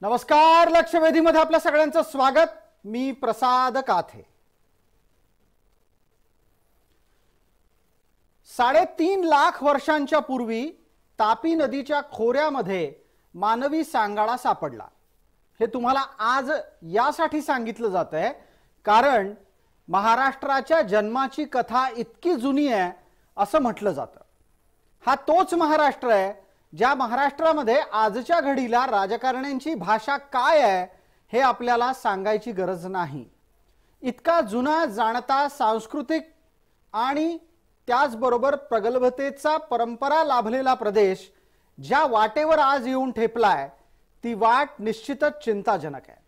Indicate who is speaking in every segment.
Speaker 1: नमस्कार. लक्षवेधीमध्ये आपल्या सगळ्यांचं स्वागत. मी प्रसाद काथे. 3.5 लाख वर्षांच्या पूर्वी तापी नदीच्या खोऱ्यामध्ये मानवी सांगाडा सापडला. हे तुम्हाला आज यासाठी सांगितलं जातंय कारण महाराष्ट्राच्या जन्माची कथा इतकी जुनी आहे असं म्हटलं जातं. हा तोच महाराष्ट्र आहे ज्या महाराष्ट्रामध्ये आजच्या घडीला राजकारण्यांची भाषा काय आहे हे आपल्याला सांगायची गरज नाही. इतका जुना जाणता सांस्कृतिक आणि त्याचबरोबर प्रगल्भतेचा परंपरा लाभलेला प्रदेश ज्या वाटेवर आज येऊन ठेपलाय ती वाट निश्चितच चिंताजनक आहे.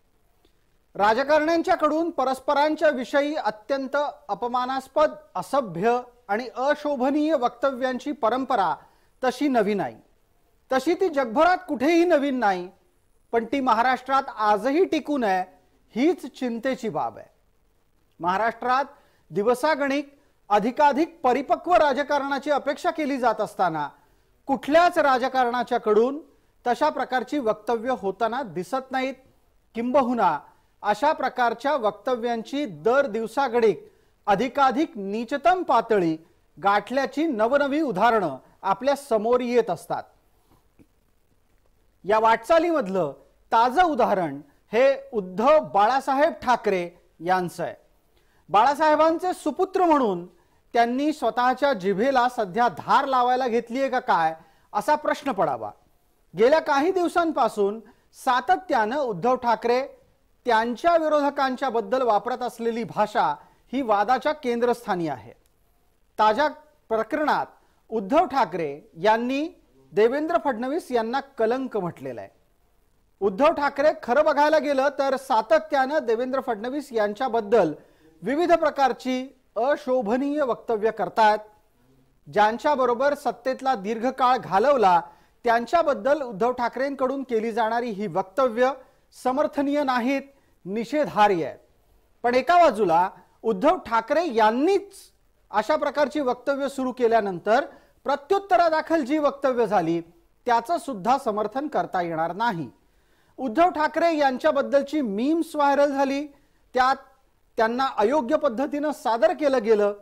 Speaker 1: राजकारण्यांच्याकडून परस्परांच्या विषयी अत्यंत अपमानास्पद, असभ्य आणि अशोभनीय वक्तव्यांची परंपरा तशी नवी नाही. तशी ती जगभरात कुठेही नवीन नाही, पण ती महाराष्ट्रात आजही टिकून आहे हीच चिंतेची बाब आहे. महाराष्ट्रात दिवसागणिक अधिकाधिक परिपक्व राजकारणाची अपेक्षा केली जात असताना कुठल्याच राजकारणाच्याकडून तशा प्रकारची वक्तव्य होताना दिसत नाहीत. किंबहुना अशा प्रकारच्या वक्तव्यांची दर दिवसागणिक अधिकाधिक नीचतम पातळी गाठल्याची नवनवी उदाहरणं आपल्या समोर येत असतात. या वाटचालीमधलं ताजं उदाहरण हे उद्धव बाळासाहेब ठाकरे यांचं आहे. बाळासाहेबांचे सुपुत्र म्हणून त्यांनी स्वतःच्या जिभेला सध्या धार लावायला घेतली आहे का काय असा प्रश्न पडावा. गेल्या काही दिवसांपासून सातत्यानं उद्धव ठाकरे त्यांच्या विरोधकांच्या बद्दल वापरत असलेली भाषा ही वादाच्या केंद्रस्थानी आहे. ताज्या प्रकरणात उद्धव ठाकरे यांनी देवेंद्र फडणवीस यांना कलंक म्हटलेला आहे. उद्धव ठाकरे खरं बघायला गेलं तर सातत्यानं देवेंद्र फडणवीस यांच्याबद्दल विविध प्रकारची अशोभनीय वक्तव्य करतात. ज्यांच्याबरोबर सत्तेतला दीर्घकाळ घालवला त्यांच्याबद्दल उद्धव ठाकरेंकडून केली जाणारी ही वक्तव्य समर्थनीय नाहीत, निषेधार्ह आहेत. पण एका बाजूला उद्धव ठाकरे यांनीच अशा प्रकारची वक्तव्य सुरू केल्यानंतर प्रत्युत्तरादाखल जी वक्तव्य झाली त्याचं सुद्धा समर्थन करता येणार नाही. उद्धव ठाकरे यांच्याबद्दलची मीम्स व्हायरल झाली, त्यात त्यांना अयोग्य पद्धतीनं सादर केलं गेलं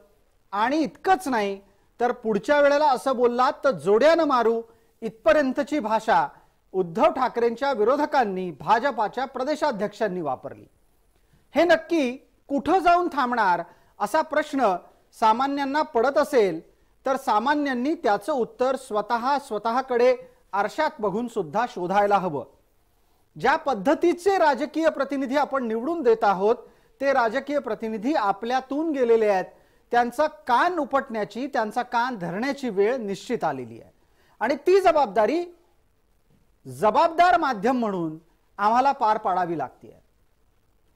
Speaker 1: आणि इतकंच नाही तर पुढच्या वेळेला असं बोललात तर जोड्यानं मारू इथपर्यंतची भाषा उद्धव ठाकरेंच्या विरोधकांनी भाजपाच्या प्रदेशाध्यक्षांनी वापरली. हे नक्की कुठं जाऊन थांबणार असा प्रश्न सामान्यांना पडत असेल तर सामान्यांनी त्याचं उत्तर स्वतःकडे आरशात बघून सुद्धा शोधायला हवं. ज्या पद्धतीचे राजकीय प्रतिनिधी आपण निवडून देत आहोत ते राजकीय प्रतिनिधी आपल्यातून गेलेले आहेत. त्यांचा कान उपटण्याची, त्यांचा कान धरण्याची वेळ निश्चित आलेली आहे आणि ती जबाबदारी जबाबदार माध्यम म्हणून आम्हाला पार पाडावी लागते.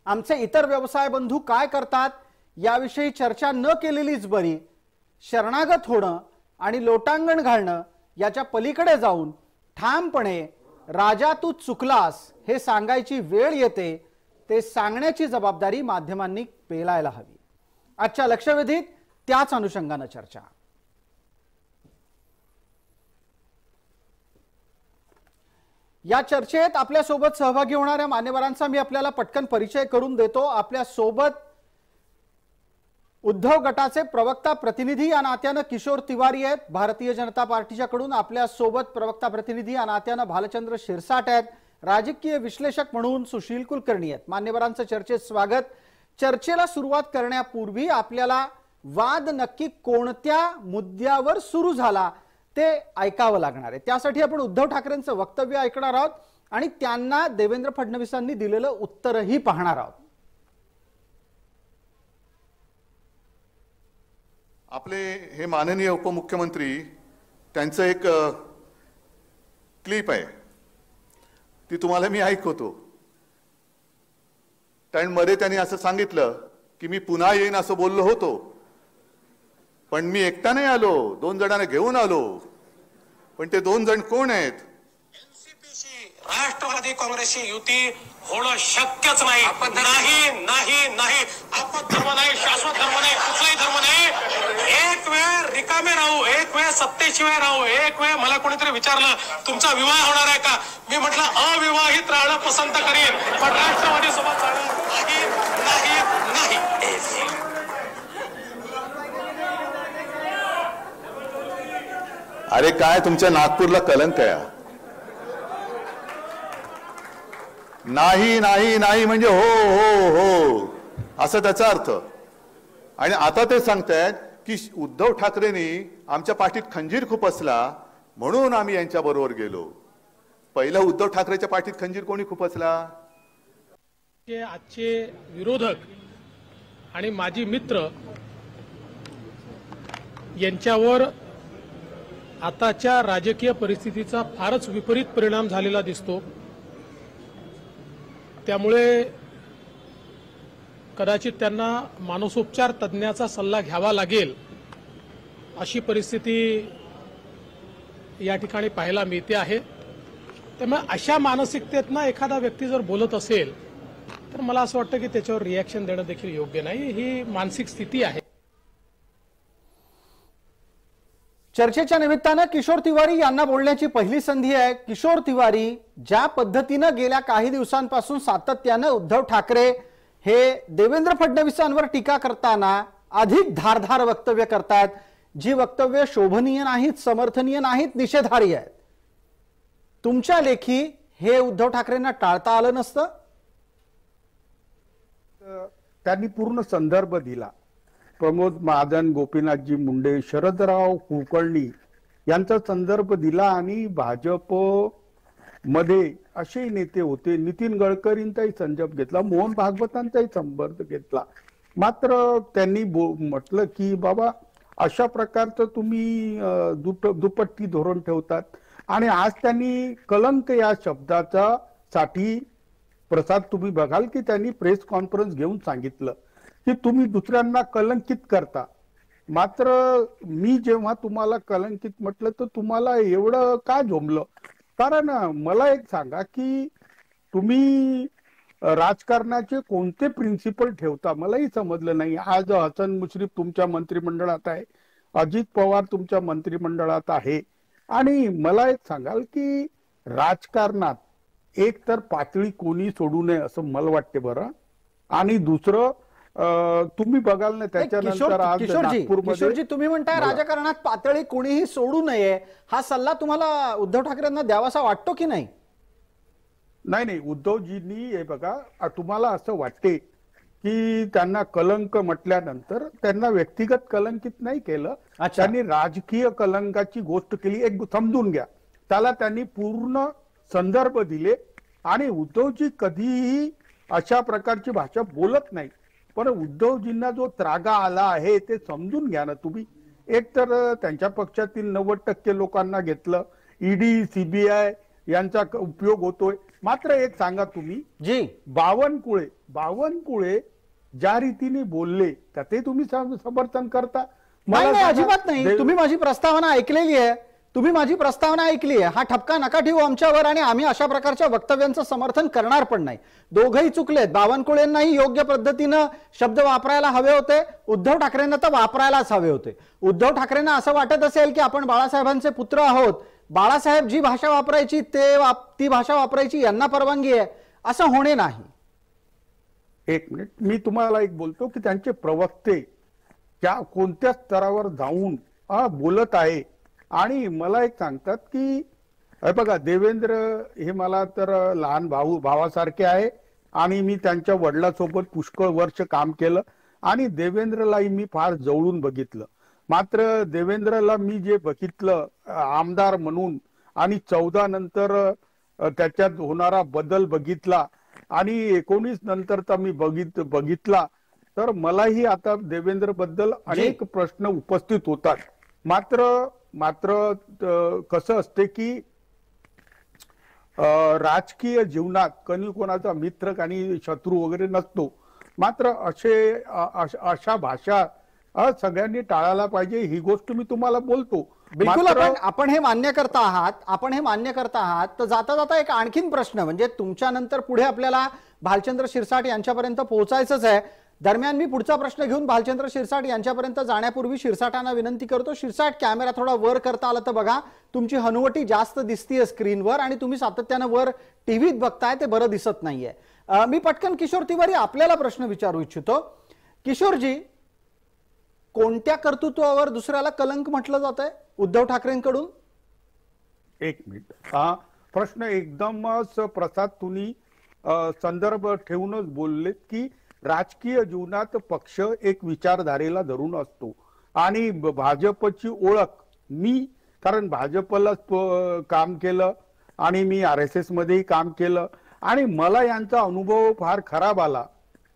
Speaker 1: आमचे इतर व्यवसाय बंधू काय करतात याविषयी चर्चा न केलेलीच बरी. शरणागत होणं आणि लोटांगण घालणं याच्या पलीकडे जाऊन ठामपणे राजा तू चुकलास हे सांगायची वेळ येते. ते सांगण्याची जबाबदारी माध्यमांनी पेलायला हवी. आजच्या लक्षवेधीत त्याच अनुषंगानं चर्चा. या चर्चेत आपल्या सोबत सहभागी होणाऱ्या मान्यवरांचा मी आपल्याला पटकन परिचय करून देतो. आपल्या सोबत उद्धव गटाचे प्रवक्ता प्रतिनिधी या नात्यानं किशोर तिवारी आहेत. भारतीय जनता पार्टीच्याकडून आपल्या सोबत प्रवक्ता प्रतिनिधी या नात्यानं भालचंद्र शिरसाट आहेत. राजकीय विश्लेषक म्हणून सुशील कुलकर्णी आहेत. मान्यवरांचं चर्चेत स्वागत. चर्चेला सुरुवात करण्यापूर्वी आपल्याला वाद नक्की कोणत्या मुद्द्यावर सुरू झाला ते ऐकावं लागणार आहे. त्यासाठी आपण उद्धव ठाकरेंचं वक्तव्य ऐकणार आहोत आणि त्यांना देवेंद्र फडणवीसांनी दिलेलं उत्तरही पाहणार आहोत.
Speaker 2: आपले हे माननीय उपमुख्यमंत्री त्यांचं एक क्लिप आहे ती तुम्हाला मी ऐकवतो. कारण मध्ये त्यांनी असं सांगितलं की मी पुन्हा येईन असं बोललो होतो पण मी एकटा नाही आलो, 2 जणांना घेऊन आलो. पण ते 2 जण कोण आहेत?
Speaker 3: एनसीपीशी राष्ट्रवादी काँग्रेसची युती होणं शक्यच नाही. नाही नाही नाही. आपण धर्म नाही, शाश्वत धर्म नाही, कुठलाही धर्म नाही. एक वेळ रिकामे राहू, एक वेळ सत्तेशिवाय राहू. एक वेळ मला कोणीतरी विचारलं तुमचा विवाह होणार आहे का, मी म्हटलं अविवाहित राहणं पसंत करीन, पण राष्ट्रवादी सोबत जाणं नाही नाही नाही.
Speaker 2: अरे काय तुमच्या नागपूरला कलंक आहे? नाही नाही नाही म्हणजे हो हो हो असं त्याचा अर्थ. आणि आता ते सांगतायत की उद्धव ठाकरेंनी आमच्या पाठीत खंजीर खुपसला म्हणून आम्ही यांच्या बरोबर गेलो. पहिलं उद्धव ठाकरेच्या पाठीत खंजीर कोणी खुपसला?
Speaker 4: आजचे विरोधक आणि माजी मित्र यांच्यावर आताच्या राजकीय परिस्थितीचा फारच विपरीत परिणाम झालेला दिसतो. त्यामुळे कदाचित त्यांना मानसोपचार तज्ज्ञाचा सल्ला घ्यावा लागेल अशी परिस्थिती या ठिकाणी पाहायला मिळते आहे. त्यामुळे अशा मानसिकतेतनं एखादा व्यक्ती जर बोलत असेल तर मला असं वाटतं की त्याच्यावर रिॲक्शन देणं देखील योग्य नाही. ही मानसिक स्थिती आहे.
Speaker 1: चर्चेच्या निमित्तानं किशोर तिवारी यांना बोलण्याची पहिली संधी आहे. किशोर तिवारी, ज्या पद्धतीनं गेल्या काही दिवसांपासून सातत्यानं उद्धव ठाकरे हे देवेंद्र फडणवीसांवर टीका करताना अधिक धारधार वक्तव्य करतात, जी वक्तव्य शोभनीय नाहीत, समर्थनीय नाहीत, निषेधार्ह आहेत, तुमच्या लेखी हे उद्धव ठाकरेंना टाळता आलं नसतं?
Speaker 5: त्यांनी पूर्ण संदर्भ दिला. प्रमोद महाजन, गोपीनाथजी मुंडे, शरदराव कुलकर्णी यांचा संदर्भ दिला आणि भाजप मध्ये असे नेते होते. नितीन गडकरींचाही संदर्भ घेतला, मोहन भागवतांचाही संदर्भ घेतला. मात्र त्यांनी म्हटलं की बाबा अशा प्रकारचं तुम्ही दुपट्टी धोरण ठेवतात. आणि आज त्यांनी कलंक या शब्दाचा साठी प्रसाद तुम्ही बघाल की त्यांनी प्रेस कॉन्फरन्स घेऊन सांगितलं की तुम्ही दुसऱ्यांना कलंकित करता. मात्र मी जेव्हा तुम्हाला कलंकित म्हटलं तर तुम्हाला एवढं का झोंबलं? कारण मला एक सांगा की तुम्ही राजकारणाचे कोणते प्रिन्सिपल ठेवता मलाही समजलं नाही. आज हसन मुश्रीफ तुमच्या मंत्रिमंडळात आहे, अजित पवार तुमच्या मंत्रिमंडळात आहे. आणि मला एक सांगाल की राजकारणात एक तर पातळी कोणी सोडू नये असं मला वाटते बरं. आणि दुसरं तुम्ही बघाल ना त्याच्यानंतर आज
Speaker 1: किशोरजी तुम्ही म्हणताय राजकारणात पातळी कोणीही सोडू नये, हा सल्ला तुम्हाला उद्धव ठाकरेंना द्यावासा वाटतो की नाही?
Speaker 5: नाही नाही, उद्धवजींनी हे बघा, तुम्हाला असं वाटते की त्यांना कलंक म्हटल्यानंतर त्यांना व्यक्तिगत कलंकित नाही केलं, त्यांनी राजकीय कलंकाची गोष्ट केली. एक समजून घ्या, त्याला त्यांनी पूर्ण संदर्भ दिले. आणि उद्धवजी कधीही अशा प्रकारची भाषा बोलत नाही. पण उद्धवजींना जो त्रागा आला आहे ते समजून घ्या ना तुम्ही. एक तर त्यांच्या पक्षातील 90% लोकांना घेतलं, ईडी सीबीआय यांचा उपयोग होतोय. मात्र एक सांगा तुम्ही
Speaker 1: जी,
Speaker 5: बावनकुळे ज्या रीतीने बोलले त्याते तुम्ही समर्थन करता?
Speaker 1: नाही, अजिबात नाही. तुम्ही माझी प्रस्तावना ऐकलेली आहे, हा ठपका नका ठेवू आमच्यावर. आणि आम्ही अशा प्रकारच्या वक्तव्यांचं समर्थन करणार पण नाही. दोघंही चुकलेत. बावनकुळेंनाही योग्य पद्धतीनं शब्द वापरायला हवे होते, उद्धव ठाकरेंना तर वापरायलाच हवे होते. उद्धव ठाकरेंना असं वाटत असेल की आपण बाळासाहेबांचे पुत्र आहोत, बाळासाहेब जी भाषा वापरायची ती भाषा वापरायची यांना परवानगी आहे, असं होणे नाही.
Speaker 5: एक मिनिट, मी तुम्हाला एक बोलतो की त्यांचे प्रवक्ते त्या कोणत्या स्तरावर जाऊन बोलत आहे. आणि मला एक सांगतात की बघा, देवेंद्र हे मला तर लहान भावासारखे आहे आणि मी त्यांच्या वडिलांसोबत पुष्कळ वर्ष काम केलं आणि देवेंद्रलाही मी फार जवळून बघितलं. मात्र देवेंद्रला मी जे बघितलं आमदार म्हणून आणि 14 नंतर त्याच्यात होणारा बदल बघितला आणि 19 नंतरचा मी बघितला तर मलाही आता देवेंद्र बद्दल अनेक प्रश्न उपस्थित होतात. मात्र कसं असते की राजकीय जीवनात कधी कोणाचा मित्र आणि शत्रू वगैरे नसतो. मात्र अशा भाषा सगळ्यांनी टाळायला पाहिजे, ही गोष्ट मी तुम्हाला बोलतो.
Speaker 1: बिलकुल, आपण हे मान्य करता आहात. तर जाता जाता एक आणखीन प्रश्न, म्हणजे तुमच्या नंतर पुढे आपल्याला भालचंद्र शिरसाट यांच्यापर्यंत पोहोचायचंच आहे. दरम्यान मी पुढचा प्रश्न घेऊन भालचंद्र शिरसाट यांच्यापर्यंत जाण्यापूर्वी शिरसाटांना विनंती करतो, शिरसाट कॅमेरा थोडा वर करता आला तर बघा. तुमची हनुवटी जास्त दिसतीये स्क्रीनवर आणि तुम्ही सातत्यानं वर टीव्हीत बघताय, ते बरं दिसत नाहीये. मी पटकन किशोर तिवारी आपल्याला प्रश्न विचारू इच्छितो. किशोरजी, कोणत्या कर्तृत्वावर दुसऱ्याला कलंक म्हटलं जात आहे उद्धव ठाकरेंकडून?
Speaker 5: एक मिनिट, हा प्रश्न एकदमच प्रसाद तुम्ही संदर्भ ठेवूनच बोललेत की राजकीय जीवनात पक्ष एक विचारधारेला धरून असतो आणि भाजपची ओळख मी, कारण भाजपला काम केलं आणि मी RSS मध्येही काम केलं आणि मला यांचा अनुभव फार खराब आला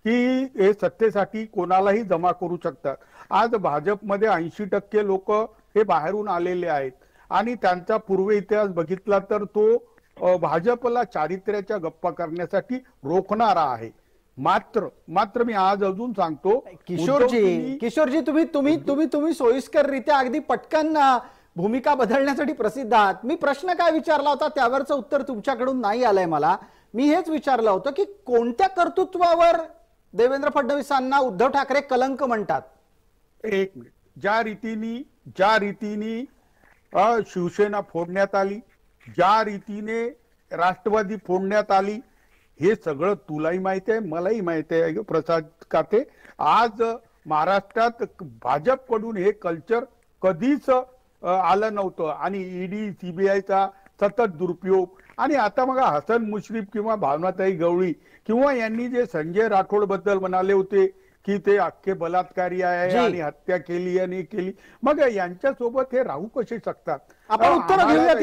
Speaker 5: की हे सत्तेसाठी कोणालाही जमा करू शकतात. आज भाजपमध्ये 80% लोक हे बाहेरून आलेले आहेत आणि त्यांचा पूर्व इतिहास बघितला तर तो भाजपला चारित्र्याच्या गप्पा करण्यासाठी रोखणारा आहे. मात्र मी आज अजून सांगतो,
Speaker 1: किशोरजी तुम्ही सोयीस्कररित्या अगदी पटकन भूमिका बदलण्यासाठी प्रसिद्ध आहात. मी प्रश्न काय विचारला होता त्यावरचं उत्तर तुमच्याकडून नाही आलंय मला. मी हेच विचारलं होतं की कोणत्या कर्तृत्वावर देवेंद्र फडणवीसांना उद्धव ठाकरे कलंक म्हणतात?
Speaker 5: एक मिनिट, ज्या रीतीने शिवसेना फोडण्यात आली, ज्या रीतीने राष्ट्रवादी फोडण्यात आली, हे सगळं तुलाही माहिती आहे, मलाही माहिती आहे प्रसाद काते. आज महाराष्ट्रात भाजपकडून हे कल्चर कधीच आलं नव्हतं आणि ईडी CBIचा सतत दुरुपयोग. आणि आता मग हसन मुश्रीफ किंवा भावनाताई गवळी किंवा यांनी जे संजय राठोड बद्दल म्हणाले होते की ते अख्खे बलात्कारी आहे आणि हत्या केली आणि केली, मग यांच्यासोबत हे राहू कसे शकतात?
Speaker 1: आपण उत्तर घेऊयात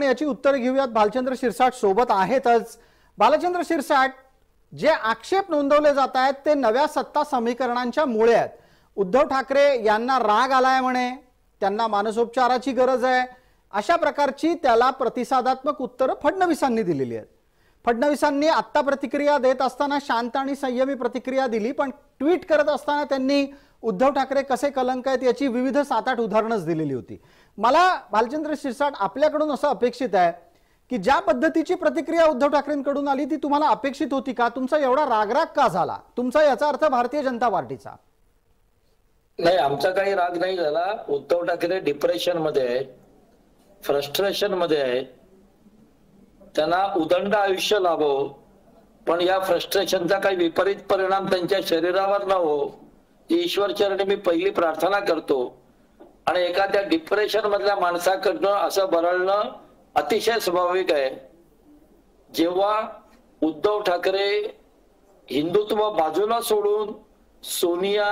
Speaker 1: याची उत्तर घेऊयात. भालचंद्र शिरसाट सोबत आहेतच. भालचंद्र शिरसाट, जे आक्षेप नोंदवले जात आहेत ते नव्या सत्ता समीकरणांच्या मुळे आहेत. उद्धव ठाकरे यांना राग आलाय म्हणे, त्यांना मानसोपचाराची गरज आहे, अशा प्रकारची त्याला प्रतिसादात्मक उत्तरं फडणवीसांनी दिलेली आहेत. फडणवीसांनी आत्ता प्रतिक्रिया देत असताना शांत आणि संयमी प्रतिक्रिया दिली, पण ट्विट करत असताना त्यांनी उद्धव ठाकरे कसे कलंक आहेत याची विविध 7-8 उदाहरणच दिलेली होती. मला भालचंद्र शिरसाट आपल्याकडून असं अपेक्षित आहे की ज्या पद्धतीची प्रतिक्रिया उद्धव ठाकरेंकडून आली ती तुम्हाला अपेक्षित होती का? तुमचा एवढा रागराग का झाला? तुमचा याचा अर्थ भारतीय जनता पार्टीचा?
Speaker 6: नाही, आमचा काही राग नाही झाला. उद्धव ठाकरे डिप्रेशन मध्ये आहेत, फ्रस्ट्रेशन मध्ये आहेत, त्यांना उदंड आयुष्य लाभो, पण या फ्रस्ट्रेशनचा काही विपरीत परिणाम त्यांच्या शरीरावर न हो, ईश्वर चरणी मी पहिली प्रार्थना करतो. आणि एखाद्या डिप्रेशन मधल्या माणसाकडनं असं बरळणं अतिशय स्वाभाविक आहे. जेव्हा उद्धव ठाकरे हिंदुत्व बाजूला सोडून सोनिया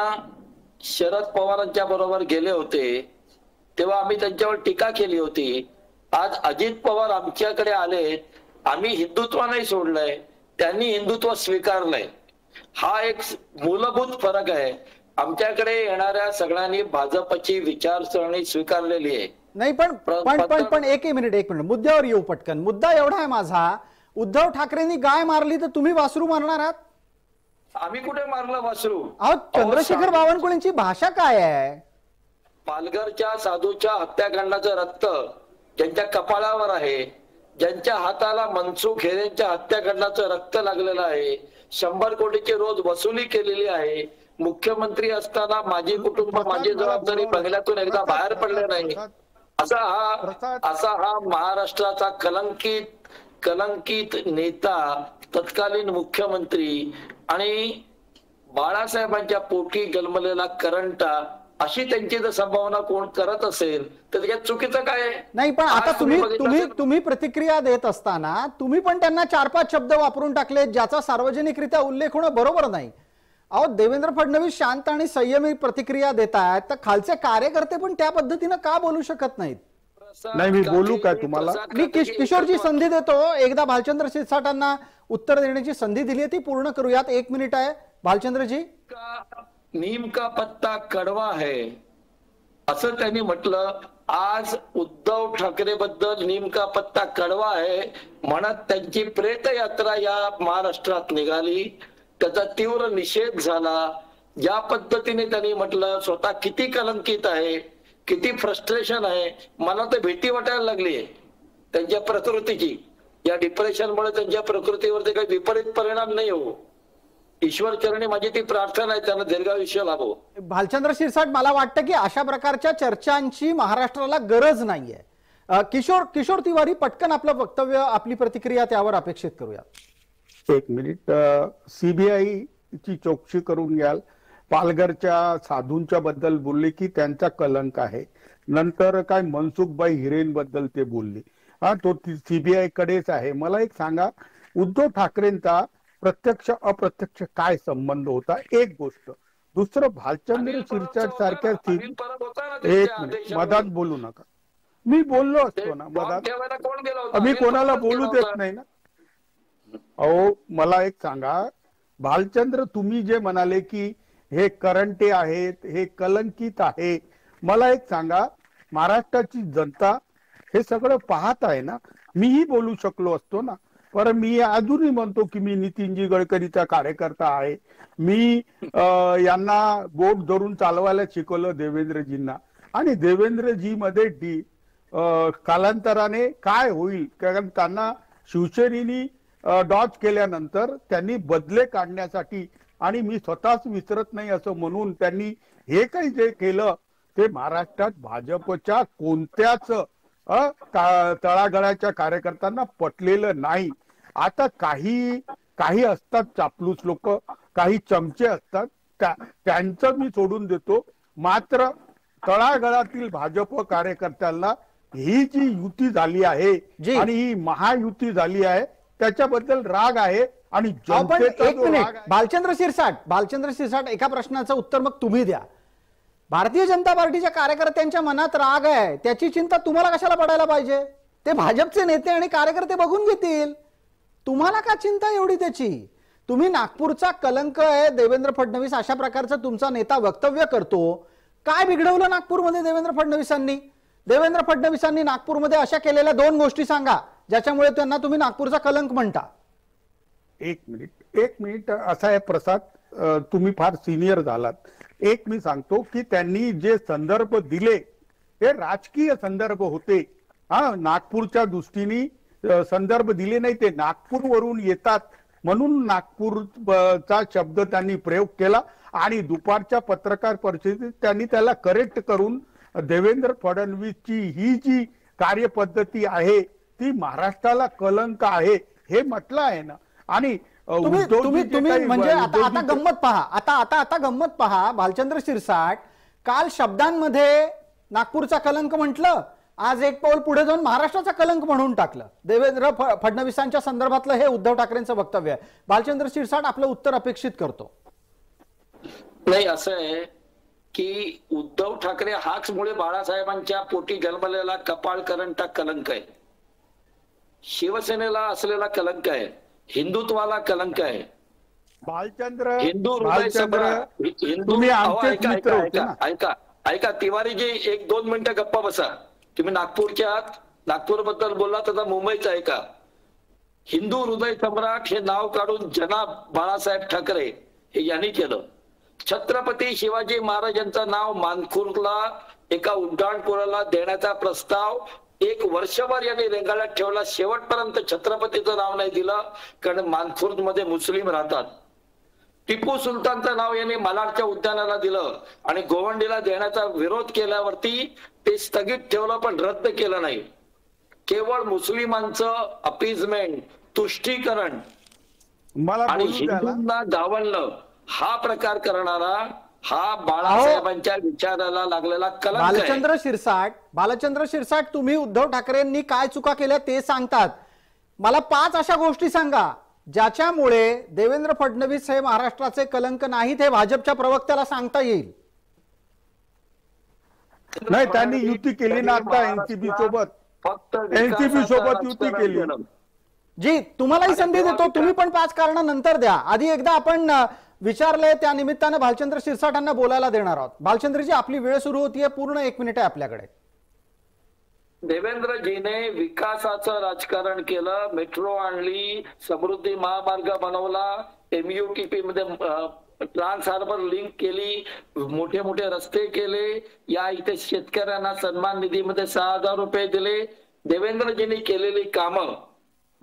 Speaker 6: शरद पवारांच्या बरोबर गेले होते तेव्हा आम्ही त्यांच्यावर टीका केली होती. आज अजित पवार आमच्याकडे आले, आम्ही हिंदुत्व नाही सोडलंय, त्यांनी हिंदुत्व स्वीकारलंय. हा एक मूलभूत फरक आहे. आमच्याकडे येणाऱ्या सगळ्यांनी भाजपची विचारसरणी स्वीकारलेली आहे.
Speaker 1: नाही पण एक मिनिट मुद्द्यावर येऊ पटकन. मुद्दा एवढा आहे माझा, उद्धव ठाकरेंनी गाय मारली तर तुम्ही वासरू मारणार आहात?
Speaker 6: आम्ही कुठे मारलं वासरू?
Speaker 1: अहो, चंद्रशेखर बावनकुळेंची भाषा काय आहे?
Speaker 6: पालघरच्या साधूच्या हत्याकांडाचं रक्त ज्यांच्या कपाळावर आहे, ज्यांच्या हाताला मनसुख हिरेंच्या हत्याकांडाचं रक्त लागलेलं आहे, 100 कोटीची रोज वसुली केलेली आहे, मुख्यमंत्री असताना माझी कुटुंब माझी जबाबदारी बंगल्यातून एकदा बाहेर पडले नाही, असा हा महाराष्ट्राचा कलंकित नेता, तत्कालीन मुख्यमंत्री आणि बाळासाहेबांच्या पोटी जन्मलेला करंटा, अशी त्यांची जर संभावना कोण करत असेल तर त्याच्यात चुकीचं काय?
Speaker 1: नाही, पण आता तुम्ही प्रतिक्रिया देत असताना तुम्ही पण त्यांना 4-5 शब्द वापरून टाकले ज्याचा सार्वजनिकरित्या उल्लेख होणं बरोबर नाही. अहो, देवेंद्र फडणवीस शांत आणि संयमी प्रतिक्रिया देत आहेत, तर खालचे कार्यकर्ते पण त्या पद्धतीनं का बोलू शकत नाहीत?
Speaker 5: नाही, मी बोलू काय तुम्हाला?
Speaker 1: मी किशोरजी संधी देतो. एकदा भालचंद्र शिरसाटांना उत्तर देण्याची संधी दिली आहे, ती पूर्ण करूयात. 1 मिनिट आहे भालचंद्रजी.
Speaker 6: नीम का पत्ता कडवा है असं त्यांनी म्हटलं. आज उद्धव ठाकरे बद्दल नीम का पत्ता कडवा आहे म्हणत त्यांची प्रेतयात्रा या महाराष्ट्रात निघाली. त्याचा तीव्र निषेध झाला. ज्या पद्धतीने त्यांनी म्हटलं स्वतः किती कलंकित आहे, किती फ्रस्ट्रेशन आहे, मला तर भीती वाटायला लागली आहे त्यांच्या प्रकृतीची. या डिप्रेशनमुळे त्यांच्या प्रकृतीवरती काही विपरीत परिणाम नाही हो. ईश्वर चरणी माझी ती प्रार्थना आहे, त्यांना दीर्घायुष्य लाभो.
Speaker 1: भालचंद्र शिरसाट, मला वाटतं की अशा प्रकारच्या चर्चांची महाराष्ट्राला गरज नाहीये. किशोर तिवारी, पटकन आपलं वक्तव्य, आपली प्रतिक्रिया त्यावर अपेक्षित करूया.
Speaker 5: एक मिनिट. सीबीआय ची चौकशी करून घ्याल. पालघरच्या साधूंच्या बद्दल बोलले की त्यांचा कलंक आहे. नंतर काय मनसुखबाई हिरेनबद्दल ते बोलले. तो सीबीआय कडेच आहे. मला एक सांगा, उद्धव ठाकरेंचा प्रत्यक्ष अप्रत्यक्ष काय संबंध होता? एक गोष्ट. दुसरं, भालचंद्र शिरसाट सारख्या एक मिनिट, मधात बोलू नका. मी बोललो असतो ना मधात, मी कोणाला बोलू देत नाही ना. अहो, मला एक सांगा, भालचंद्र, तुम्ही जे म्हणाले की हे करंटे आहेत, हे कलंकित आहे, मला एक सांगा, महाराष्ट्राची जनता हे सगळं पाहत आहे ना. मीही बोलू शकलो असतो ना, पण मी अजूनही म्हणतो की मी नितीनजी गडकरीचा कार्यकर्ता आहे. मी यांना बोट धरून चालवायला शिकवलं देवेंद्रजींना, आणि देवेंद्रजी मध्ये कालांतराने काय होईल, कारण त्यांना शिवसेनेनी डॉच केल्यानंतर त्यांनी बदले काढण्यासाठी, आणि मी स्वतःच विसरत नाही असं म्हणून त्यांनी हे काही जे केलं ते महाराष्ट्रात भाजपच्या कोणत्याच तळागाळाच्या कार्यकर्त्यांना पटलेलं नाही. आता काही असतात चापलूस लोक, काही चमचे असतात, त्यांचं मी सोडून देतो. मात्र तळागाळातील भाजप कार्यकर्त्यांना ही जी युती झाली आहे आणि ही महायुती झाली आहे त्याच्याबद्दल राग आहे. आणि
Speaker 1: एक मिनिट, भालचंद्र शिरसाट, एका प्रश्नाचं उत्तर मग तुम्ही द्या. भारतीय जनता पार्टीच्या कार्यकर्त्यांच्या मनात राग आहे, त्याची चिंता तुम्हाला कशाला पडायला पाहिजे? ते भाजपचे नेते आणि कार्यकर्ते बघून घेतील. तुम्हाला का चिंता एवढी त्याची? तुम्ही नागपूरचा कलंक आहे देवेंद्र फडणवीस अशा प्रकारचं तुमचा नेता वक्तव्य करतो. काय बिघडवलं नागपूरमध्ये देवेंद्र फडणवीसांनी नागपूरमध्ये अशा केलेल्या 2 गोष्टी सांगा ज्याच्यामुळे त्यांना तुम्ही नागपूरचा कलंक म्हणता.
Speaker 5: एक मिनिट असा आहे प्रसाद, तुम्ही फार सिनियर झालात. एक मी सांगतो की त्यांनी जे संदर्भ दिले हे राजकीय संदर्भ होते. नागपूरच्या दृष्टीने संदर्भ दिले नाही, ते नागपूरवरून येतात म्हणून नागपूरचा शब्द त्यांनी प्रयोग केला. आणि दुपारच्या पत्रकार परिषदेत त्यांनी त्याला करेक्ट करून देवेंद्र फडणवीसची ही जी कार्यपद्धती आहे ती महाराष्ट्राला कलंक आहे हे म्हटलं आहे ना. आणि
Speaker 1: तुम्ही म्हणजे आता गंमत पहा भालचंद्र शिरसाट, काल शब्दांमध्ये नागपूरचा कलंक म्हटलं, आज एक पाऊल पुढे जाऊन महाराष्ट्राचा कलंक म्हणून टाकलं. देवेंद्र फडणवीसांच्या संदर्भातलं हे उद्धव ठाकरेंचं वक्तव्य आहे. भालचंद्र शिरसाट, आपलं उत्तर अपेक्षित करतो.
Speaker 6: नाही, असं आहे की उद्धव ठाकरे हाच मुळे बाळासाहेबांच्या पोटी जन्मलेला कपाळ करंटा कलंक आहे, शिवसेनेला असलेला कलंक आहे, हिंदुत्वाला कलंक आहे.
Speaker 5: भालचंद्र,
Speaker 6: तुम्ही आमचेच मित्र होते ना. ऐका तिवारीजी, 1-2 मिनिटं गप्पा बसा. तुम्ही नागपूरबद्दल बोलला, तर मुंबईचा ऐका. हिंदू हृदय सम्राट हे नाव काढून जनाब बाळासाहेब ठाकरे हे यांनी केलं. छत्रपती शिवाजी महाराजांचं नाव मानखुर्दला एका उड्डाणपुराला देण्याचा प्रस्ताव 1 वर्षभर यांनी रेंगाळ्यात ठेवला. शेवटपर्यंत छत्रपतीचं नाव नाही दिलं, कारण मानखुर्द मध्ये मुस्लिम राहतात. टिपू सुलतानचं नाव यांनी मालाडच्या उद्यानाला दिलं आणि गोवंडीला देण्याचा विरोध केल्यावरती ते स्थगित ठेवलं, पण रद्द केलं नाही. केवळ मुस्लिमांचं अपीजमेंट, तुष्टीकरण आणि हिंदूंना डावलणं हा प्रकार करणारा हा बाळासाहेबांच्या विचाराला लागलेला कलंक आहे.
Speaker 1: भालचंद्र शिरसाट, तुम्ही उद्धव ठाकरेंनी काय चुका केल्या ते सांगतात. मला 5 अशा गोष्टी सांगा ज्याच्यामुळे देवेंद्र फडणवीस हे महाराष्ट्राचे कलंक नाहीत, हे भाजपच्या प्रवक्त्याला सांगता येईल.
Speaker 5: नाही, त्यांनी युती केली ना आता एनसीबी सोबत युती केली.
Speaker 1: जी, तुम्हालाही संधी देतो, तुम्ही पण 5 कारणं नंतर द्या. आधी एकदा आपण विचारले, त्या निमित्तानं भालचंद्र शिरसाटांना बोलायला देणार आहोत. भालचंद्रजी, आपली वेळ सुरू होतीये, पूर्ण 1 मिनिट आहे आपल्याकडे.
Speaker 6: देवेंद्रजीने विकासाचं राजकारण केलं, मेट्रो आणली, समृद्धी महामार्ग बनवला, MUTP मध्ये ट्रान्स हार्बर लिंक केली, मोठे मोठे रस्ते केले, या इथे शेतकऱ्यांना सन्मान निधीमध्ये 6,000 रुपये दिले. देवेंद्रजींनी केलेली कामं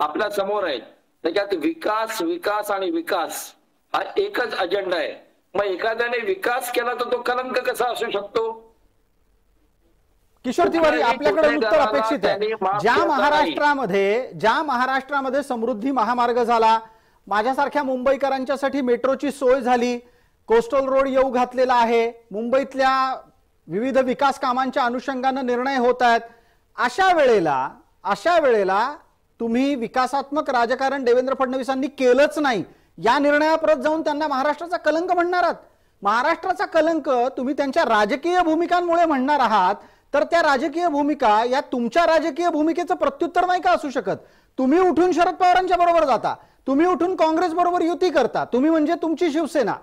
Speaker 6: आपल्या समोर आहेत. त्याच्यात विकास आणि विकास हा एकच अजेंडा आहे. मग एखाद्याने विकास केला तर तो कलंक कसा असू शकतो?
Speaker 1: किशोर तिवारी, आपल्याकडे उत्तर अपेक्षित आहे. ज्या महाराष्ट्रामध्ये समृद्धी महामार्ग झाला, माझ्यासारख्या मुंबईकरांच्यासाठी मेट्रोची सोय झाली, कोस्टल रोड येऊ घातलेला आहे, मुंबईतल्या विविध विकास कामांच्या अनुषंगाने निर्णय होत आहेत, अशा वेळेला तुम्ही विकासात्मक राजकारण देवेंद्र फडणवीसांनी केलंच नाही, या निर्णयाप्रत जाऊन त्यांना महाराष्ट्राचा कलंक म्हणणार आहात. महाराष्ट्राचा कलंक तुम्ही त्यांच्या राजकीय भूमिकांमुळे म्हणणार आहात, तर त्या राजकीय भूमिका या तुमच्या राजकीय भूमिकेचं प्रत्युत्तर नाही का असू शकत? तुम्ही उठून शरद पवारांच्या बरोबर जाता, तुम्ही उठून काँग्रेस बरोबर युती करता, तुम्ही म्हणजे तुमची शिवसेना,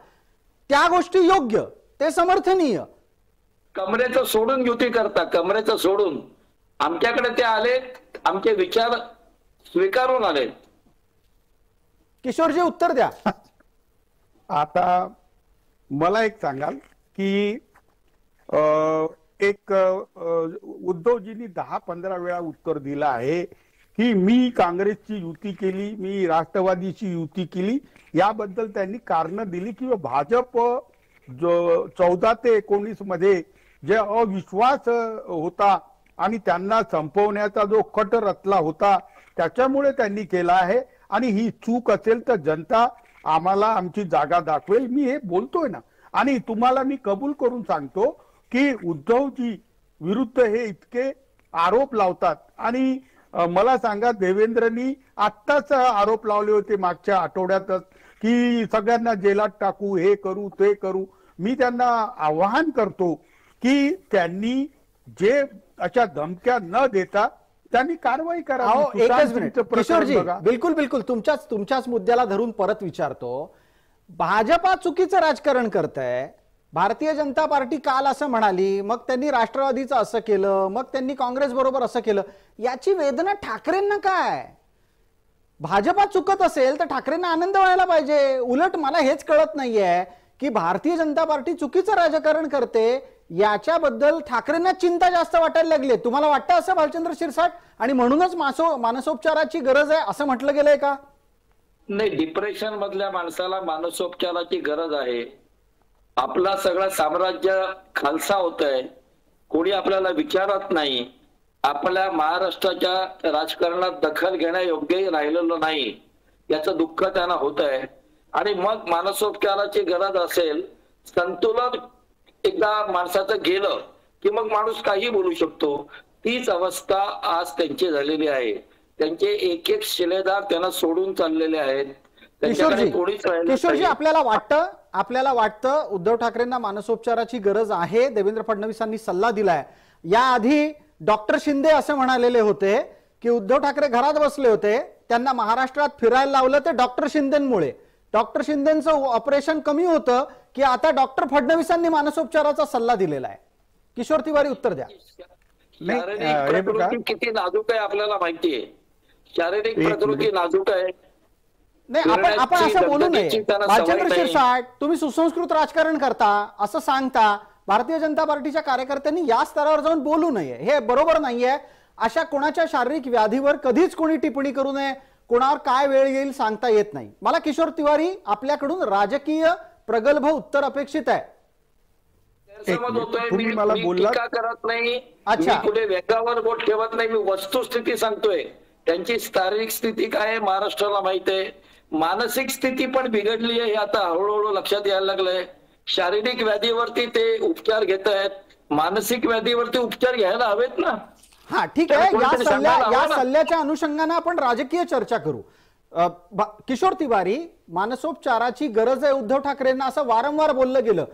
Speaker 1: त्या गोष्टी योग्य, ते समर्थनीय.
Speaker 6: कमरेचं सोडून युती करता, कमरेचं सोडून. आमच्याकडे ते आले, आमचे विचार स्वीकारून आले.
Speaker 1: किशोरजी उत्तर द्या.
Speaker 5: आता मला एक सांगाल की एक उद्धवजींनी 10-15 वेळा उत्तर दिलं आहे की मी काँग्रेसची युती केली, मी राष्ट्रवादीची युती केली. याबद्दल त्यांनी कारण दिली की भाजप जो 14 ते 19 मध्ये जे अविश्वास होता आणि त्यांना संपवण्याचा जो कट रचला होता त्याच्यामुळे त्यांनी केला आहे, आणि ही चूक असेल तर जनता आम्हाला आमची जागा दाखवेल. मी हे बोलतोय ना, आणि तुम्हाला मी कबूल करून सांगतो की उद्धवजी विरुद्ध हे इतके आरोप लावतात. आणि मला सांगा, देवेंद्रनी आत्ताच आरोप लावले होते मागच्या आठवड्यातच की सगळ्यांना जेलात टाकू, हे करू ते करू. मी त्यांना आवाहन करतो की त्यांनी जे अशा धमक्या न देता त्यांनी कारवाई करावी.
Speaker 1: एकच मिनिट किशोरजी, बिलकुल तुमच्याच मुद्द्याला धरून परत विचारतो. भाजपा चुकीचं राजकारण करतंय. भारतीय जनता पार्टी काल असं म्हणाली, मग त्यांनी राष्ट्रवादीचं असं केलं, मग त्यांनी काँग्रेस बरोबर असं केलं. याची वेदना ठाकरेंना काय? भाजपा चुकत असेल तर ठाकरेंना आनंद व्हायला पाहिजे. उलट मला हेच कळत नाहीये की भारतीय जनता पार्टी चुकीचं राजकारण करते, याच्याबद्दल ठाकरेंना चिंता जास्त वाटायला लागली. तुम्हाला वाटतं असं भालचंद्र शिरसाट, आणि म्हणूनच मानसोपचाराची गरज आहे असं म्हटलं गेलंय का?
Speaker 6: नाही, डिप्रेशन मधल्या माणसाला मानसोपचाराची गरज आहे. आपला सगळं साम्राज्य खालसा होत आहे, कोणी आपल्याला विचारत नाही, आपल्या महाराष्ट्राच्या राजकारणात दखल घेण्यायोग्य राहिलेलं नाही, याचं दुःख त्यांना होत आहे. आणि मग मानसोपचाराची गरज असेल, संतुलन एकदा माणसाचं गेलं की मग माणूस काही बोलू शकतो. तीच अवस्था आज त्यांची झालेली आहे. त्यांचे एक एक शिलेदार त्यांना सोडून चाललेले आहेत.
Speaker 1: किशोरजी, आपल्याला वाटतं उद्धव ठाकरेंना मानसोपचाराची गरज आहे, देवेंद्र फडणवीसांनी सल्ला दिलाय. याआधी डॉक्टर शिंदे असं म्हणालेले होते की उद्धव ठाकरे घरात बसले होते, त्यांना महाराष्ट्रात फिरायला लावलं ते डॉक्टर शिंदेमुळे. डॉक्टर शिंदेचं ऑपरेशन कमी होतं की आता डॉक्टर फडणवीसांनी मानसोपचाराचा सल्ला दिलेला आहे. किशोर तिवारी उत्तर द्या.
Speaker 6: शारीरिक प्रकृती किती नाजूक आहे आपल्याला माहितीये. शारीरिक प्रकृती नाजूक आहे.
Speaker 1: नाही, आपण असं बोलू नये. भालचंद्र शिरसाट, तुम्ही सुसंस्कृत राजकारण करता असं सांगता, भारतीय जनता पार्टीच्या कार्यकर्त्यांनी या स्तरावर जाऊन बोलू नये, हे बरोबर नाहीये. अशा कोणाच्या शारीरिक व्याधीवर कधीच कोणी टिप्पणी करू नये. कोणावर काय वेळ येईल सांगता येत नाही. मला किशोर तिवारी आपल्याकडून राजकीय प्रगल्भ उत्तर अपेक्षित आहे.
Speaker 5: तुम्ही मला बोलला
Speaker 6: करत नाही, कुठे वेगावर बोट ठेवत नाही, मी वस्तुस्थिती सांगतोय. त्यांची शारीरिक स्थिती काय आहे महाराष्ट्राला माहित आहे. मानसिक स्थिती पण बिघडली आहे, हे आता हळूहळू लक्षात यायला लागलंय. शारीरिक व्याधीवरती ते उपचार घेत आहेत, मानसिक व्याधीवरती उपचार घ्यायला हवेत ना.
Speaker 1: हा ठीक आहे, या सल्ल्याच्या अनुषंगाने आपण राजकीय चर्चा करू. किशोर तिवारी, मानसोपचाराची गरज आहे उद्धव ठाकरेंना असं वारंवार बोललं गेलं.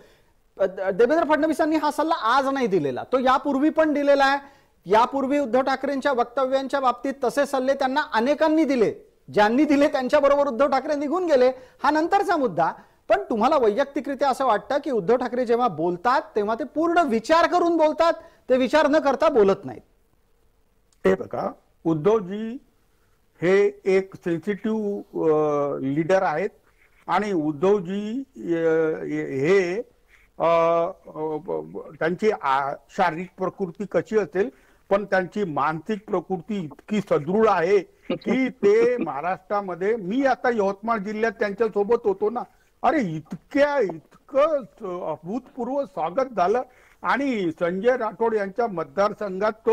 Speaker 1: देवेंद्र फडणवीसांनी हा सल्ला आज नाही दिलेला, तो यापूर्वी पण दिलेला आहे. यापूर्वी उद्धव ठाकरेंच्या वक्तव्यांच्या बाबतीत तसे सल्ले त्यांना अनेकांनी दिले. ज्यांनी दिले त्यांच्याबरोबर उद्धव ठाकरे निघून गेले, हा नंतरचा मुद्दा. पण तुम्हाला वैयक्तिकरित्या असं वाटतं की उद्धव ठाकरे जेव्हा बोलतात तेव्हा ते पूर्ण विचार करून बोलतात, ते विचार न करता बोलत नाहीत?
Speaker 5: हे बघा, उद्धवजी हे एक सेन्सिटिव्ह लीडर आहेत, आणि उद्धवजी हे त्यांची शारीरिक प्रकृती कशी असेल पण त्यांची मानसिक प्रकृती इतकी सदृढ आहे की ते महाराष्ट्रामध्ये, मी आता यवतमाळ जिल्ह्यात त्यांच्या सोबत होतो ना, अरे इतकं अभूतपूर्व स्वागत झालं. आणि संजय राठोड यांच्या मतदारसंघात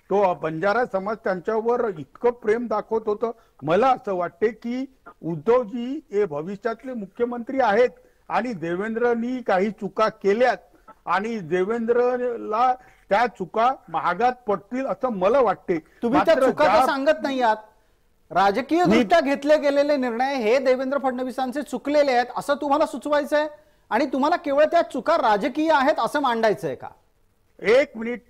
Speaker 5: तो बंजारा समाज त्यांच्यावर इतकं प्रेम दाखवत होतं. मला असं वाटते की उद्धवजी हे भविष्यातले मुख्यमंत्री आहेत आणि देवेंद्रनी काही चुका केल्यात आणि देवेंद्रला त्या चुका महागात पडतील असं मला वाटते.
Speaker 1: तुम्ही त्या चुका तर सांगत नाही आहात. राजकीय दृष्ट्या घेतले गेलेले निर्णय हे देवेंद्र फडणवीसांचे चुकलेले आहेत असं तुम्हाला सुचवायचंय आणि तुम्हाला केवळ त्या चुका राजकीय आहेत असं मांडायचंय का?
Speaker 5: एक मिनिट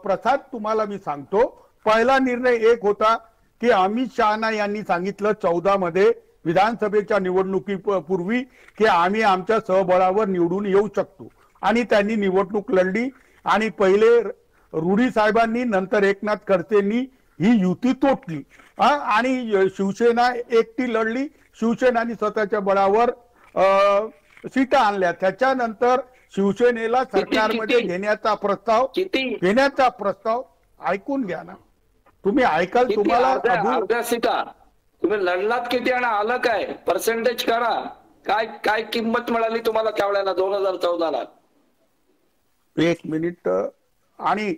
Speaker 5: प्रसाद, तुम्हाला मी सांगतो. पहिला निर्णय एक होता की अमित शहा यांनी सांगितलं 14 मध्ये विधानसभेच्या निवडणुकीपूर्वी की आम्ही आमच्या सहबळावर निवडून येऊ शकतो आणि त्यांनी निवडणूक लढली आणि पहिले रुडी साहेबांनी नंतर एकनाथ खडसेंनी ही युती तोडली आणि शिवसेना एकटी लढली. शिवसेनानी स्वतःच्या बळावर सीटा आणल्या. त्याच्यानंतर शिवसेनेला सरकारमध्ये घेण्याचा प्रस्ताव ऐकून घ्या ना तुम्ही, ऐकाल तुम्हाला
Speaker 6: अर्ध्या सीटा तुम्ही लढलात किती आणि आलं काय पर्सेंटेज करा, काय किंमत मिळाली तुम्हाला त्यावेळेला 2014ला?
Speaker 5: एक मिनिट. आणि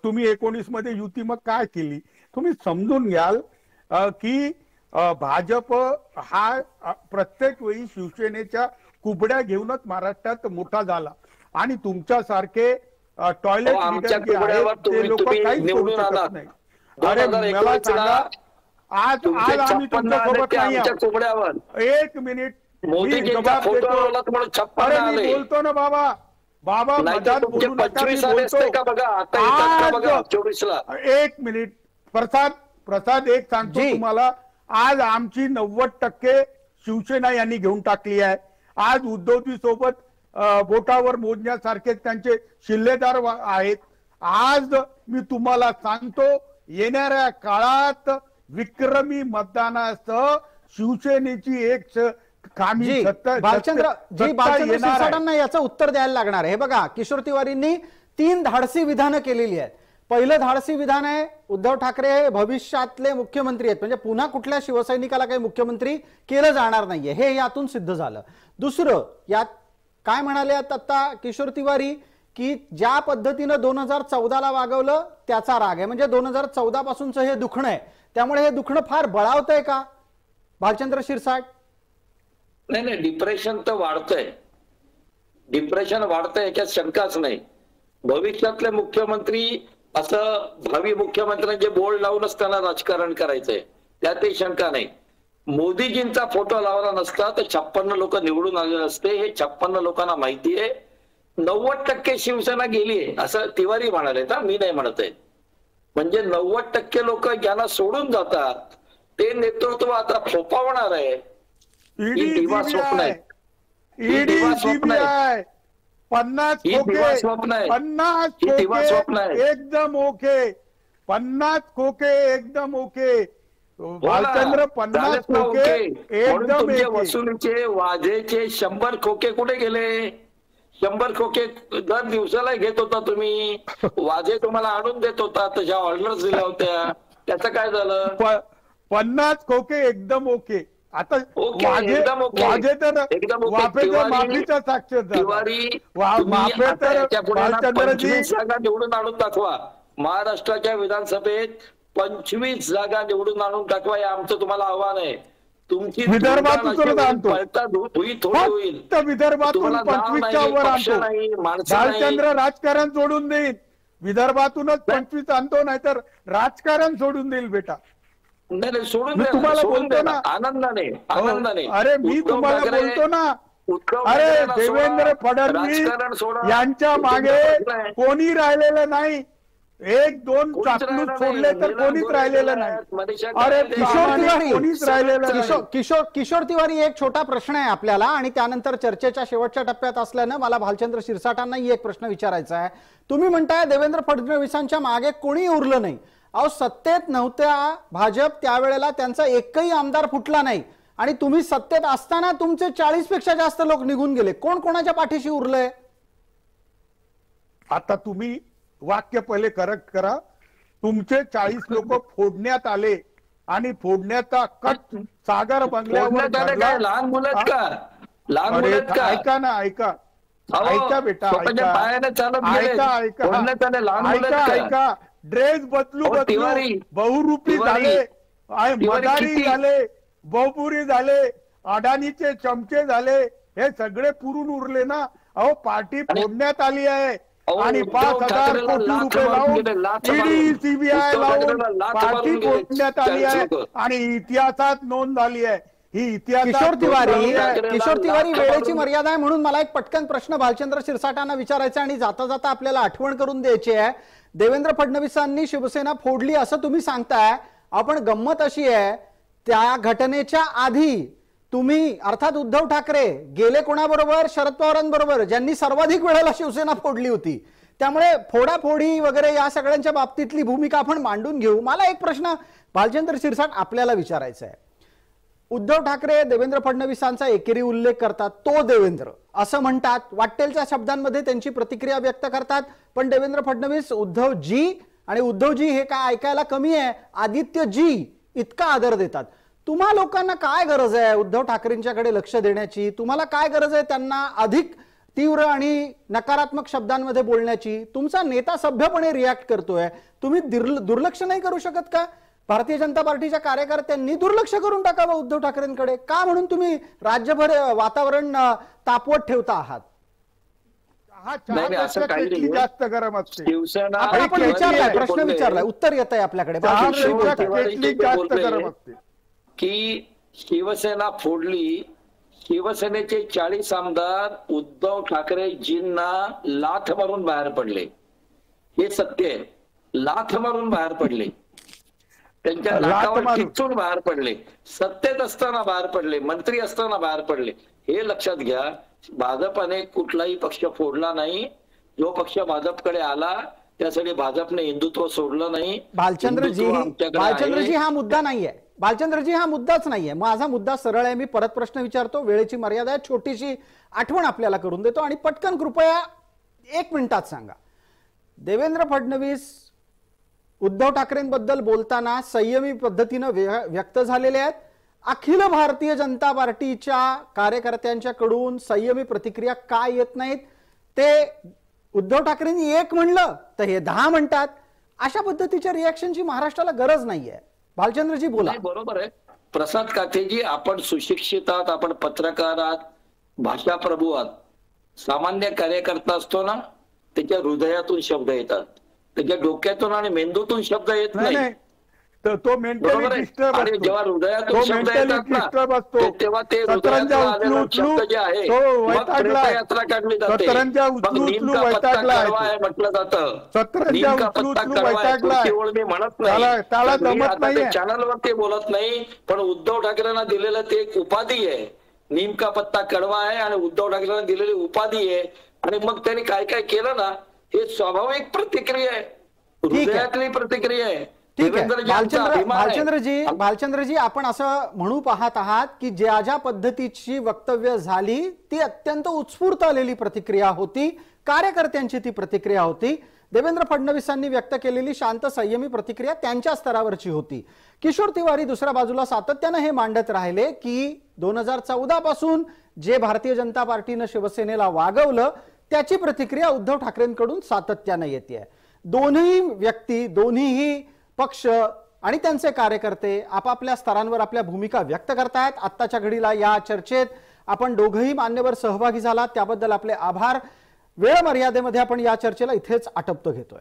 Speaker 5: तुम्ही 19 मध्ये युती मग काय केली तुम्ही समजून घ्याल की भाजप हा प्रत्येक वेळी शिवसेनेच्या कुबड्या घेऊनच महाराष्ट्रात मोठा झाला आणि तुमच्यासारखे टॉयलेट लीडर जे आहेत ते लोक काहीच करू शकत नाही. अरे मला सांगा, आज आम्ही तुमच्यासोबत नाही आहोत. एक मिनिट मी जबाब देतो. अरे मी बोलतो ना बाबा मधात बोलू नका, मी बोलतो. एक मिनिट प्रसाद एक सांगतो तुम्हाला, आज आमची 90% शिवसेना यांनी घेऊन टाकली आहे. आज उद्धवजी सोबत बोटावर मोजण्यासारखे त्यांचे शिल्लेदार आहेत. आज मी तुम्हाला सांगतो येणाऱ्या काळात विक्रमी मतदानासह शिवसेनेची एक
Speaker 1: भालचंद्र शिरसाटांना याचं उत्तर द्यायला लागणार आहे. बघा, किशोर तिवारींनी 3 धाडसी विधानं केलेली आहेत. पहिलं धाडसी विधान आहे उद्धव ठाकरे हे भविष्यातले मुख्यमंत्री आहेत, म्हणजे पुन्हा कुठल्या शिवसैनिकाला काही मुख्यमंत्री केलं जाणार नाहीये, हे यातून सिद्ध झालं. दुसरं, यात काय म्हणाले आता किशोर तिवारी की ज्या पद्धतीनं 2014ला वागवलं त्याचा राग आहे, म्हणजे 2014 पासूनचं हे दुखणं आहे, त्यामुळे हे दुखणं फार बळावतंय का भालचंद्र शिरसाट?
Speaker 6: नाही, डिप्रेशन तर वाढतंय, डिप्रेशन वाढतंय याच्यात शंकाच नाही. भविष्यातले मुख्यमंत्री असं भावी मुख्यमंत्र्यांचे बोर्ड लावूनच त्यांना राजकारण करायचंय, त्यातही शंका नाही. मोदीजींचा फोटो लावला नसता तर 56 लोक निवडून आले नसते, हे 56 लोकांना माहिती आहे. 90% शिवसेना गेलीये असं तिवारी म्हणाले, तर मी नाही म्हणत आहे. म्हणजे 90% लोक ज्यांना सोडून जातात ते नेतृत्व आता फोपावणार आहे. दिवा स्वप्न आहे, दिवा स्वप्न आहे,
Speaker 5: 50 एकदम ओके, 50 खोके एकदम ओके. भालचंद्र 50 खोके एकदम
Speaker 6: वसुलीचे वाजेचे 100 खोके कुठे गेले? 100 खोके दर दिवसाला घेत होता तुम्ही, वाजे तुम्हाला आणून देत होता, तशा ऑर्डर्स दिल्या होत्या, त्याचं काय झालं?
Speaker 5: 50 खोके एकदम ओके. आता वाजे तर वाफेच्या माफीचा साक्षर
Speaker 6: जागा निवडून आणून दाखवा. महाराष्ट्राच्या विधानसभेत 25 जागा निवडून आणून दाखवा, हे आमचं तुम्हाला आव्हान आहे. तुमची
Speaker 5: विदर्भातून
Speaker 6: होईल,
Speaker 5: विदर्भातून 25च्या वर आणतो. भालचंद्र राजकारण सोडून देईल, विदर्भातूनच 25 आणतो, नाहीतर राजकारण सोडून देईल बेटा.
Speaker 6: नाही सोडून
Speaker 5: तुम्हाला बोलतो ना
Speaker 6: आनंदाने.
Speaker 5: अरे मी तुम्हाला बोलतो ना, अरे देवेंद्र फडणवीस यांच्या मागे कोणी राहिलेलं नाही. 1-2 चाकलूस सोडले तर कोणीच राहिलेलं नाही. अरे किशोर तिवारी कोणीच राहिलेलं नाही.
Speaker 1: किशोर तिवारी, एक छोटा प्रश्न आहे आपल्याला आणि त्यानंतर चर्चेच्या शेवटच्या टप्प्यात असल्यानं मला भालचंद्र शिरसाटांनाही एक प्रश्न विचारायचा आहे. तुम्ही म्हणताय देवेंद्र फडणवीसांच्या मागे कोणी उरलं नाही. अहो, सत्तेत नव्हत्या भाजप त्यावेळेला, त्यांचा एकही आमदार फुटला नाही आणि तुम्ही सत्तेत असताना तुमचे 40 पेक्षा जास्त लोक निघून गेले. कोण कोणाच्या पाठीशी उरलंय?
Speaker 5: आता तुम्ही वाक्य पहिले करेक्ट करा. तुमचे 40 लोक फोडण्यात आले आणि फोडण्याचा कट सागर बंगल्यावर
Speaker 6: लहान मुलं का? लहान
Speaker 5: अरे
Speaker 6: मुलं आहेत का?
Speaker 5: ऐका ना, ऐका
Speaker 6: अहो,
Speaker 5: ऐका बेटा,
Speaker 6: स्वतःच्या
Speaker 5: ऐका
Speaker 6: पायाने चालत गेले.
Speaker 5: ऐका ऐका
Speaker 6: कोणत्या त्याने लहान मुलं
Speaker 5: ऐका
Speaker 6: आहेत का?
Speaker 5: ऐका ड्रेस बदलू
Speaker 6: अहो,
Speaker 5: बदलू
Speaker 6: तिवारी,
Speaker 5: बहुरूपी
Speaker 6: तिवारी,
Speaker 5: झाले,
Speaker 6: तिवारी
Speaker 5: मदारी
Speaker 6: किती-
Speaker 5: झाले, बहुपुरी झाले, अडाणीचे चमचे झाले, हे सगळे पुरून उरले ना. अहो पार्टी फोडण्यात आली आहे
Speaker 6: अहो,
Speaker 5: आणि
Speaker 6: उद्धव
Speaker 5: 5,000
Speaker 6: ठाकरेला
Speaker 5: कोटी
Speaker 6: लाथ
Speaker 5: रुपये
Speaker 6: मारून
Speaker 5: लावून
Speaker 6: गेले, लाथ
Speaker 5: ईडी
Speaker 6: मारून.
Speaker 5: सीबीआय
Speaker 6: उद्धव
Speaker 5: लावून
Speaker 6: ठाकरेला लाथ
Speaker 5: पार्टी
Speaker 6: मारून गेले.
Speaker 5: फोडण्यात आली आहे
Speaker 6: लोकं.
Speaker 5: आणि इतिहासात नोंद झाली आहे. ही इतिहासात
Speaker 1: किशोर तिवारी
Speaker 5: नोंद झाली आहे.
Speaker 1: किशोर तिवारी
Speaker 6: लाथ
Speaker 1: वेळेची
Speaker 6: मारून-
Speaker 1: मर्यादा आहे म्हणून मला एक पटकन प्रश्न भालचंद्र शिरसाटांना विचारायचा आणि जाता जाता आपल्याला आठवण करून द्यायची आहे. देवेंद्र फडणवीसांनी शिवसेना फोडली असं तुम्ही सांगताय, आपण गंमत अशी आहे त्या घटनेच्या आधी तुम्ही अर्थात उद्धव ठाकरे गेले कोणाबरोबर? शरद पवारांबरोबर, ज्यांनी सर्वाधिक वेळेला शिवसेना फोडली होती. त्यामुळे फोडाफोडी वगैरे या सगळ्यांच्या बाबतीतली भूमिका आपण मांडून घेऊ. मला एक प्रश्न भालचंद्र शिरसाट आपल्याला विचारायचा आहे. उद्धव ठाकरे देवेंद्र फडणवीसांचा एकेरी उल्लेख करतात, तो देवेंद्र असं म्हणतात, वाट्टेलच्या शब्दांमध्ये त्यांची प्रतिक्रिया व्यक्त करतात, पण देवेंद्र फडणवीस उद्धवजी आणि उद्धवजी हे काय ऐकायला कमी आहे, आदित्यजी इतका आदर देतात. तुम्हा लोकांना काय गरज आहे उद्धव ठाकरेंच्याकडे लक्ष देण्याची? तुम्हाला काय गरज आहे त्यांना अधिक तीव्र आणि नकारात्मक शब्दांमध्ये बोलण्याची? तुमचा नेता सभ्यपणे रिॲक्ट करतोय, तुम्ही दुर्लक्ष नाही करू शकत का? भारतीय जनता पार्टीच्या कार्यकर्त्यांनी दुर्लक्ष करून टाकावं उद्धव ठाकरेंकडे का? म्हणून तुम्ही राज्यभर वातावरण तापवत ठेवता आहात.
Speaker 6: नाही, असं काही नाही.
Speaker 5: जास्त गरम असते.
Speaker 6: शिवसेना
Speaker 1: आपण विचारलाय, प्रश्न विचारलाय, उत्तर येत आहे आपल्याकडे.
Speaker 5: जास्त गरम असते
Speaker 6: की शिवसेना फोडली, शिवसेनेचे 40 आमदार उद्धव ठाकरेजींना लाथ मारून बाहेर पडले, हे सत्य आहे. लाथ मारून बाहेर पडले, त्यांच्या नाकावर खिचून बाहेर पडले, सत्तेत असताना बाहेर पडले, मंत्री असताना बाहेर पडले. हे लक्षात घ्या. भाजपाने कुठलाही पक्ष फोडला नाही. जो पक्ष भाजपकडे आला त्यासाठी भाजपने हिंदुत्व सोडलं नाही.
Speaker 1: भालचंद्रजी हा मुद्दा नाहीये, भालचंद्रजी हा मुद्दाच नाहीये. माझा मुद्दा सरळ आहे. मी परत प्रश्न विचारतो, वेळेची मर्यादा आहे, छोटीशी आठवण आपल्याला करून देतो आणि पटकन कृपया 1 मिनिटात सांगा. देवेंद्र फडणवीस उद्धव ठाकरेंबद्दल बोलताना संयमी पद्धतीनं व्यक्त झालेले आहेत. अखिल भारतीय जनता पार्टीच्या कार्यकर्त्यांच्याकडून संयमी प्रतिक्रिया काय येत नाहीत? ते उद्धव ठाकरेंनी 1 म्हणलं तर हे 10 म्हणतात. अशा पद्धतीच्या रिॲक्शनची महाराष्ट्राला गरज नाहीये. भालचंद्रजी बोला.
Speaker 6: बरोबर आहे प्रसाद काथेजी, आपण सुशिक्षित आहात, आपण पत्रकार आहात, भाषाप्रभू आहात. सामान्य कार्यकर्ता असतो ना, त्याच्या हृदयातून शब्द येतात, त्याच्या डोक्यातून आणि मेंदूतून शब्द येत नाही.
Speaker 5: तो मेंटली डिस्टर्ब
Speaker 6: आणि जेव्हा हृदयातून शब्द येतात ना, तेव्हा ते हृदयातून आलेला शब्द जे आहे, मग प्रेतयात्रा काढली जाते, मग नीमका पत्ता कडवा आहे म्हटलं जातं. नीमका पत्ता कडवा आहे, तुमची ओळ मी म्हणत नाही, चॅनलवरती बोलत नाही, पण उद्धव ठाकरेंना दिलेलं ते एक उपाधी आहे. नीमका पत्ता कडवा आहे आणि उद्धव ठाकरेंना दिलेली उपाधी आहे. आणि मग त्यांनी काय काय केलं ना, हे स्वाभाविक प्रतिक्रिया आहे, हृदयातली प्रतिक्रिया आहे.
Speaker 1: ठीक आहे भालचंद्रजी, आपण असं म्हणू पाहत आहात की ज्या ज्या पद्धतीची वक्तव्य झाली ती अत्यंत उत्स्फूर्त आलेली प्रतिक्रिया होती, कार्यकर्त्यांची ती प्रतिक्रिया होती. देवेंद्र फडणवीसांनी व्यक्त केलेली शांत संयमी प्रतिक्रिया त्यांच्या स्तरावरची होती. किशोर तिवारी दुसऱ्या बाजूला सातत्यानं हे मांडत राहिले की 2014 पासून जे भारतीय जनता पार्टीनं शिवसेनेला वागवलं त्याची प्रतिक्रिया उद्धव ठाकरेंकडून सातत्यानं येते. दोन्ही व्यक्ती, दोन्हीही पक्ष आणि त्यांचे कार्यकर्ते आपापल्या स्तरांवर आपल्या भूमिका व्यक्त करतायत. आत्ताच्या घडीला या चर्चेत आपण दोघंही मान्यवर सहभागी झालात त्याबद्दल आपले आभार. वेळ मर्यादेमध्ये आपण या चर्चेला इथेच आटपतो घेतोय.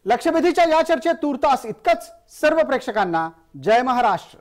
Speaker 1: लक्षवेधीच्या या चर्चेत तूर्तास इतकंच. सर्व प्रेक्षकांना जय महाराष्ट्र.